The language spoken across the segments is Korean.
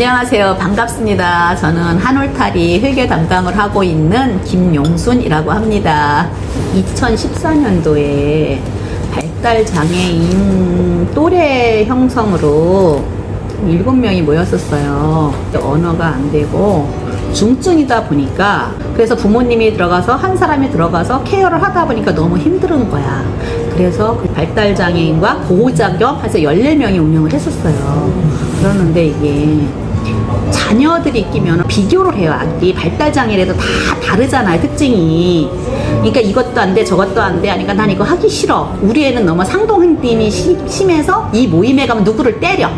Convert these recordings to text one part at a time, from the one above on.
안녕하세요. 반갑습니다. 저는 한울타리 회계 담당을 하고 있는 김용순이라고 합니다. 2014년도에 발달장애인 또래 형성으로 7명이 모였었어요. 언어가 안 되고 중증이다 보니까, 그래서 부모님이 들어가서 한 사람이 들어가서 케어를 하다 보니까 너무 힘든 거야. 그래서 그 발달장애인과 보호자 겸 해서 14명이 운영을 했었어요. 그러는데 이게 자녀들이 끼면 비교를 해요. 악기 발달장애라도 다 다르잖아요, 특징이. 그러니까 이것도 안 돼, 저것도 안 돼 하니까 난 이거 하기 싫어. 우리 애는 너무 상동행동이 심해서 이 모임에 가면 누구를 때려.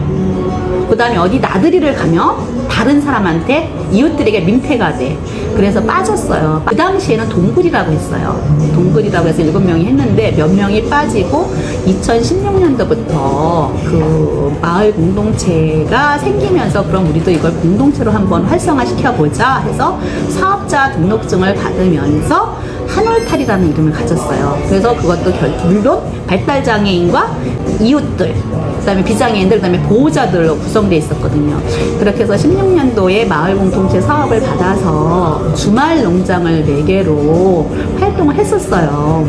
그 다음에 어디 나들이를 가면 다른 사람한테, 이웃들에게 민폐가 돼. 그래서 빠졌어요. 그 당시에는 동굴이라고 했어요. 동굴이라고 해서 7명이 했는데 몇 명이 빠지고 2016년도부터 그 마을 공동체가 생기면서 그럼 우리도 이걸 공동체로 한번 활성화시켜보자 해서 사업자 등록증을 받으면서 한울타리라는 이름을 가졌어요. 그래서 그것도 물론 발달장애인과 이웃들, 그 다음에 비장애인들, 그 다음에 보호자들로 구성되어 있었거든요. 그렇게 해서 16년도에 마을 공동체 사업을 받아서 주말 농장을 매개로 활동을 했었어요.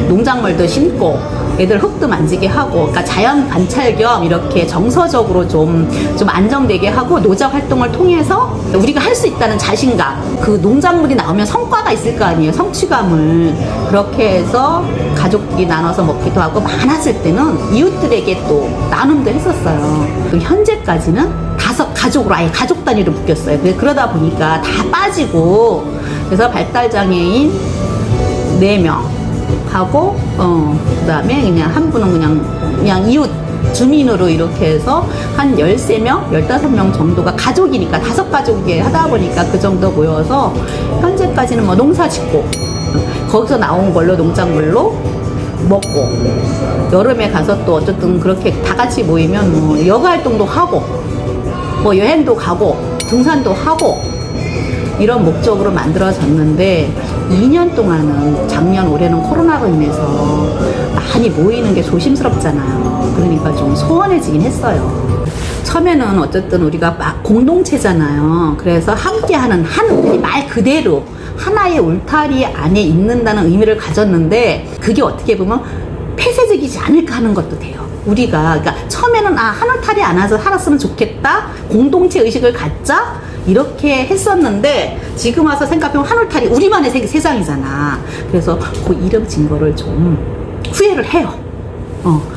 농작물도 심고 애들 흙도 만지게 하고, 그러니까 자연 관찰 겸 이렇게 정서적으로 좀 안정되게 하고, 노자 활동을 통해서 우리가 할 수 있다는 자신감, 그 농작물이 나오면 성과가 있을 거 아니에요, 성취감을. 그렇게 해서 가족끼리 나눠서 먹기도 하고, 많았을 때는 이웃들에게 또 나눔도 했었어요. 현재까지는 5 가족으로 아예 가족 단위로 묶였어요. 그러다 보니까 다 빠지고, 그래서 발달장애인 4명 하고, 그 다음에 그냥 한 분은 그냥 이웃 주민으로 이렇게 해서 한 13명, 15명 정도가 가족이니까 5가족이 하다 보니까 그 정도 모여서 현재까지는 뭐 농사 짓고, 거기서 나온 걸로 농작물로 먹고, 여름에 가서 또 어쨌든 그렇게 다 같이 모이면 뭐 여가 활동도 하고, 뭐 여행도 가고, 등산도 하고, 이런 목적으로 만들어졌는데 2년 동안은, 작년 올해는 코로나로 인해서 많이 모이는 게 조심스럽잖아요. 그러니까 좀 소원해지긴 했어요. 처음에는 어쨌든 우리가 막 공동체잖아요. 그래서 함께하는 말 그대로 하나의 울타리 안에 있는다는 의미를 가졌는데, 그게 어떻게 보면 폐쇄적이지 않을까 하는 것도 돼요. 우리가, 그러니까 처음에는 한울타리 안에서 살았으면 좋겠다, 공동체 의식을 갖자, 이렇게 했었는데 지금 와서 생각해보면 한울타리 우리만의 세상이잖아. 그래서 그 이름 진 거를 좀 후회를 해요.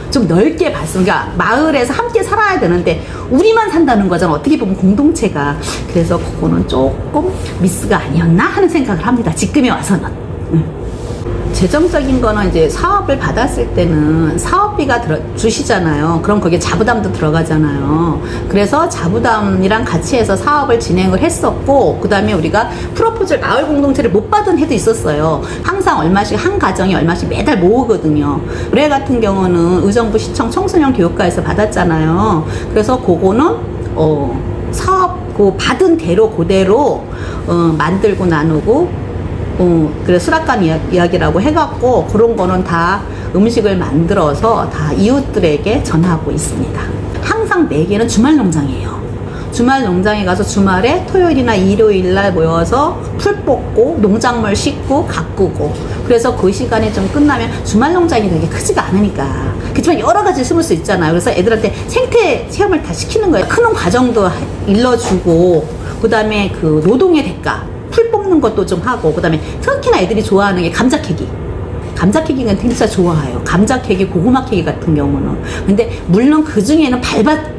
좀 넓게 봤으면, 그러니까 마을에서 함께 살아야 되는데 우리만 산다는 거잖아, 어떻게 보면 공동체가. 그래서 그거는 조금 미스가 아니었나 하는 생각을 합니다, 지금에 와서는. 재정적인 거는 이제 사업을 받았을 때는 사업비가 주시잖아요. 그럼 거기에 자부담도 들어가잖아요. 그래서 자부담이랑 같이 해서 사업을 진행을 했었고, 그 다음에 우리가 프로포즈 마을 공동체를 못 받은 해도 있었어요. 항상 얼마씩, 한 가정이 얼마씩 매달 모으거든요. 올해 같은 경우는 의정부 시청 청소년 교육과에서 받았잖아요. 그래서 그거는 사업 받은 대로 그대로 만들고 나누고, 그래서 수락관 이야기라고 해갖고 그런 거는 다 음식을 만들어서 다 이웃들에게 전하고 있습니다. 항상 매개는 주말 농장이에요. 주말 농장에 가서 주말에 토요일이나 일요일 날 모여서 풀 뽑고 농작물 씻고 가꾸고, 그래서 그 시간이 좀 끝나면 주말 농장이 되게 크지가 않으니까, 그렇지만 여러 가지 심을 수 있잖아요. 그래서 애들한테 생태 체험을 다 시키는 거예요. 크는 과정도 일러주고, 그 다음에 그 노동의 대가, 풀 뽑는 것도 좀 하고, 그 다음에 특히나 애들이 좋아하는 게 감자 캐기. 감자 캐기는 진짜 좋아해요. 감자 캐기, 고구마 캐기 같은 경우는. 근데 물론 그 중에는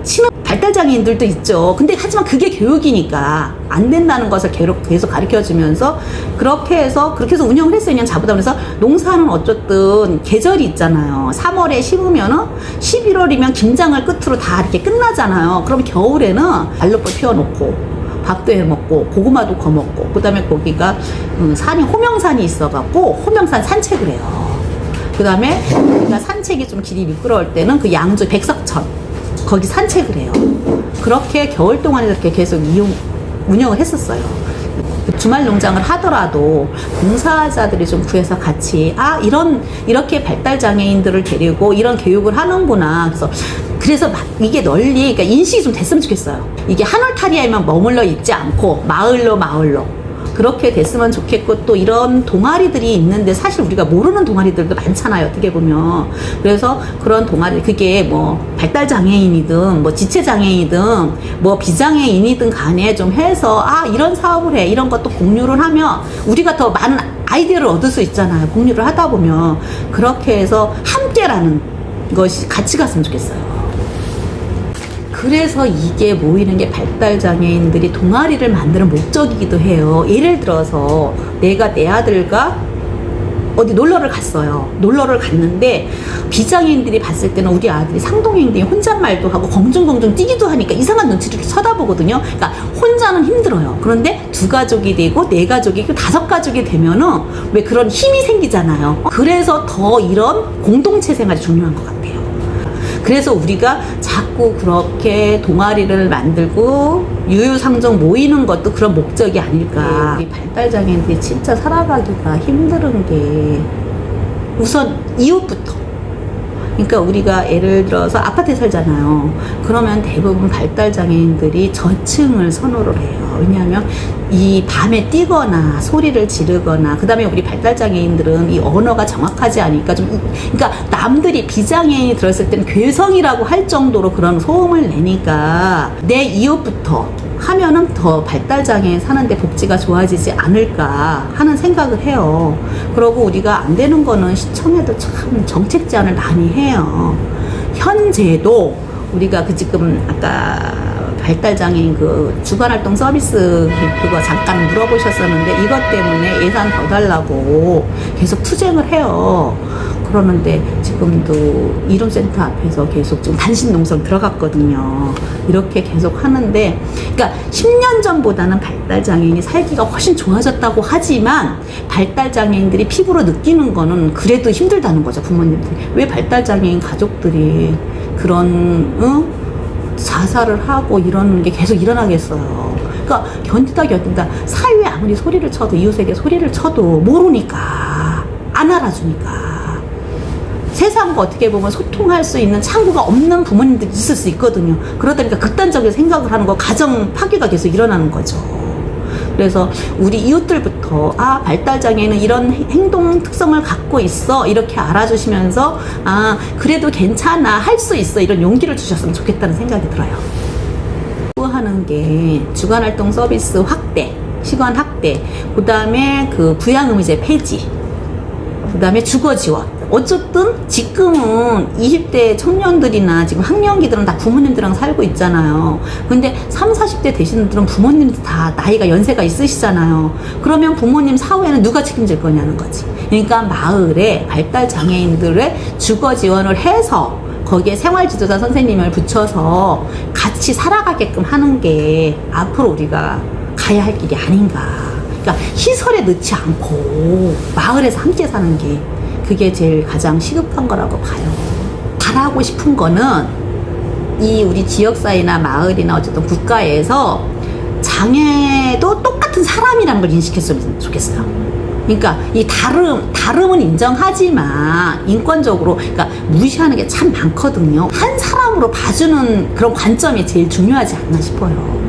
치는 발달장애인들도 있죠. 근데 하지만 그게 교육이니까 안 된다는 것을 계속 가르쳐주면서 그렇게 해서 운영을 했어요. 그냥 자부담에서. 농사는 어쨌든 계절이 있잖아요. 3월에 심으면은 11월이면 김장을 끝으로 다 이렇게 끝나잖아요. 그럼 겨울에는 알록을 피워놓고 밥도 해먹고 고구마도 거먹고, 그 다음에 거기가 산이 호명산이 있어갖고 호명산 산책을 해요. 그 다음에 우리가 산책이 좀 길이 미끄러울 때는 그 양주 백석천 거기 산책을 해요. 그렇게 겨울 동안 이렇게 계속 운영을 했었어요. 주말 농장을 하더라도 봉사자들이 좀 구해서 같이 이렇게 발달장애인들을 데리고 이런 교육을 하는구나. 그래서 그래서 막 이게 널리 그러니까 인식이 좀 됐으면 좋겠어요. 이게 한울타리에만 머물러 있지 않고 마을로 그렇게 됐으면 좋겠고, 또 이런 동아리들이 있는데 사실 우리가 모르는 동아리들도 많잖아요, 어떻게 보면. 그래서 그런 동아리, 그게 뭐 발달장애인이든 뭐 지체장애인이든 뭐 비장애인이든 간에 좀 해서 이런 사업을 해, 이런 것도 공유를 하면 우리가 더 많은 아이디어를 얻을 수 있잖아요, 공유를 하다 보면. 그렇게 해서 함께라는 것이 같이 갔으면 좋겠어요. 그래서 이게 모이는 게 발달장애인들이 동아리를 만드는 목적이기도 해요. 예를 들어서 내가 내 아들과 어디 놀러를 갔어요. 놀러를 갔는데 비장애인들이 봤을 때는 우리 아들이 상동행동이 혼잣말도 하고 공중공중 뛰기도 하니까 이상한 눈치를 쳐다보거든요. 그러니까 혼자는 힘들어요. 그런데 두 가족이 되고 네 가족이 되고 다섯 가족이 되면은 왜 그런 힘이 생기잖아요. 그래서 더 이런 공동체 생활이 중요한 것 같아요. 그래서 우리가 자꾸 그렇게 동아리를 만들고 유유상종 모이는 것도 그런 목적이 아닐까. 우리 발달장애인들이 진짜 살아가기가 힘든 게 우선 이웃부터. 그러니까 우리가 예를 들어서 아파트에 살잖아요. 그러면 대부분 발달장애인들이 저층을 선호를 해요. 왜냐하면 이 밤에 뛰거나 소리를 지르거나, 그 다음에 우리 발달장애인들은 이 언어가 정확하지 않으니까 그러니까 남들이 비장애인이 들었을 때는 괴성이라고 할 정도로 그런 소음을 내니까 내 이웃부터 하면은 더 발달장애 사는데 복지가 좋아지지 않을까 하는 생각을 해요. 그러고 우리가 안 되는 거는 시청에도 참 정책 제안을 많이 해요. 현재도 우리가 지금 아까 발달장애인 주간활동 서비스 그거 잠깐 물어보셨었는데, 이것 때문에 예산 더 달라고 계속 투쟁을 해요. 그러는데 지금도 이룸센터 앞에서 계속 지금 단신농성 들어갔거든요. 이렇게 계속 하는데, 그러니까 10년 전보다는 발달장애인이 살기가 훨씬 좋아졌다고 하지만 발달장애인들이 피부로 느끼는 거는 그래도 힘들다는 거죠, 부모님들이. 왜 발달장애인 가족들이 그런 자살을 하고 이러는 게 계속 일어나겠어요. 그러니까 견디다 사회에 아무리 소리를 쳐도, 이웃에게 소리를 쳐도 모르니까, 안 알아주니까. 세상과 어떻게 보면 소통할 수 있는 창구가 없는 부모님들이 있을 수 있거든요. 그러다 보니까 극단적인 생각을 하는 거, 가정 파괴가 계속 일어나는 거죠. 그래서 우리 이웃들부터 발달장애는 이런 행동 특성을 갖고 있어, 이렇게 알아주시면서 그래도 괜찮아, 할 수 있어, 이런 용기를 주셨으면 좋겠다는 생각이 들어요. 하는 게 주간활동 서비스 확대, 시간 확대, 그 다음에 부양의무제 폐지, 그 다음에 주거지원. 어쨌든 지금은 20대 청년들이나 지금 학령기들은 다 부모님들이랑 살고 있잖아요. 근데 30, 40대 되시는 분들은 부모님도 다 나이가 연세가 있으시잖아요. 그러면 부모님 사후에는 누가 책임질 거냐는 거지. 그러니까 마을에 발달장애인들의 주거 지원을 해서 거기에 생활지도사 선생님을 붙여서 같이 살아가게끔 하는 게 앞으로 우리가 가야 할 길이 아닌가. 그러니까 시설에 넣지 않고 마을에서 함께 사는 게, 그게 제일 가장 시급한 거라고 봐요. 바라고 싶은 거는 이 우리 지역사회나 마을이나 어쨌든 국가에서 장애도 똑같은 사람이라는 걸 인식했으면 좋겠어요. 그러니까 이 다름은 인정하지만 인권적으로, 그러니까 무시하는 게 참 많거든요. 한 사람으로 봐주는 그런 관점이 제일 중요하지 않나 싶어요.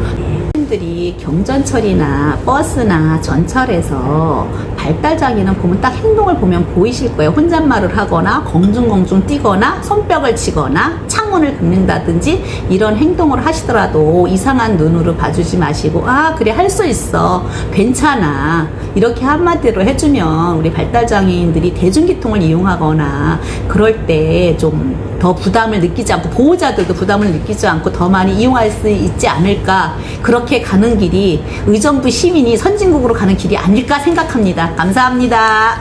들이 경전철이나 버스나 전철에서 발달장애는 보면 딱 행동을 보면 보이실 거예요. 혼잣말을 하거나 공중공중 뛰거나 손뼉을 치거나 창문을 긁는다든지 이런 행동을 하시더라도 이상한 눈으로 봐주지 마시고 그래, 할 수 있어, 괜찮아, 이렇게 한마디로 해주면 우리 발달장애인들이 대중교통을 이용하거나 그럴 때 좀 더 부담을 느끼지 않고, 보호자들도 부담을 느끼지 않고 더 많이 이용할 수 있지 않을까. 그렇게 가는 길이 의정부 시민이 선진국으로 가는 길이 아닐까 생각합니다. 감사합니다.